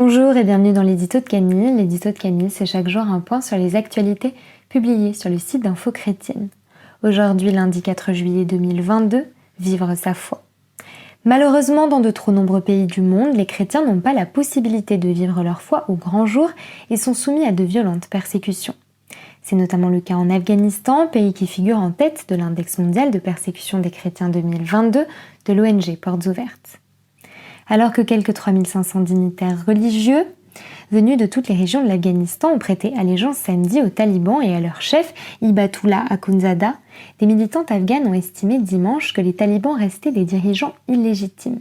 Bonjour et bienvenue dans l'édito de Camille. L'édito de Camille, c'est chaque jour un point sur les actualités publiées sur le site d'Info Chrétienne. Aujourd'hui, lundi 4 juillet 2022, vivre sa foi. Malheureusement, dans de trop nombreux pays du monde, les chrétiens n'ont pas la possibilité de vivre leur foi au grand jour et sont soumis à de violentes persécutions. C'est notamment le cas en Afghanistan, pays qui figure en tête de l'index mondial de persécution des chrétiens 2022 de l'ONG Portes Ouvertes. Alors que quelques 3500 dignitaires religieux venus de toutes les régions de l'Afghanistan ont prêté allégeance samedi aux talibans et à leur chef Hibatullah Akhundzada, des militantes afghanes ont estimé dimanche que les talibans restaient des dirigeants illégitimes.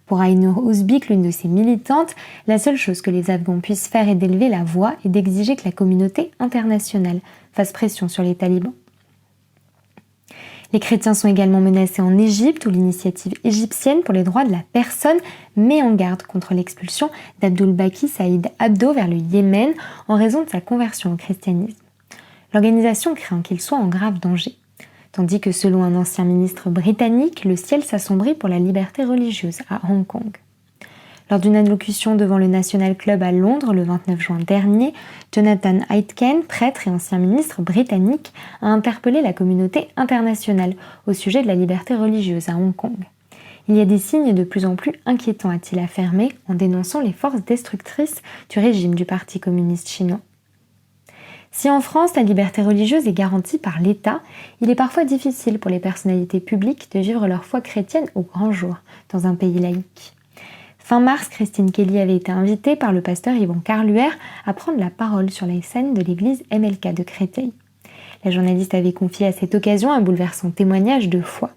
Pour Aynur Uzbik, l'une de ces militantes, la seule chose que les Afghans puissent faire est d'élever la voix et d'exiger que la communauté internationale fasse pression sur les talibans. Les chrétiens sont également menacés en Égypte, où l'initiative égyptienne pour les droits de la personne met en garde contre l'expulsion d'Abdulbaki Saïd Abdo vers le Yémen en raison de sa conversion au christianisme. L'organisation craint qu'il soit en grave danger. Tandis que selon un ancien ministre britannique, le ciel s'assombrit pour la liberté religieuse à Hong Kong. Lors d'une allocution devant le National Club à Londres le 29 juin dernier, Jonathan Aitken, prêtre et ancien ministre britannique, a interpellé la communauté internationale au sujet de la liberté religieuse à Hong Kong. Il y a des signes de plus en plus inquiétants, a-t-il affirmé, en dénonçant les forces destructrices du régime du Parti communiste chinois. Si en France, la liberté religieuse est garantie par l'État, il est parfois difficile pour les personnalités publiques de vivre leur foi chrétienne au grand jour, dans un pays laïque. Fin mars, Christine Kelly avait été invitée par le pasteur Yvon Carluère à prendre la parole sur la scène de l'église MLK de Créteil. La journaliste avait confié à cette occasion un bouleversant témoignage de foi.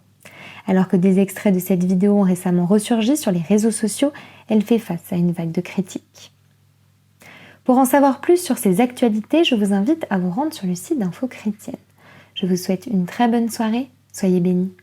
Alors que des extraits de cette vidéo ont récemment ressurgi sur les réseaux sociaux, elle fait face à une vague de critiques. Pour en savoir plus sur ces actualités, je vous invite à vous rendre sur le site d'Info Chrétienne. Je vous souhaite une très bonne soirée, soyez bénis.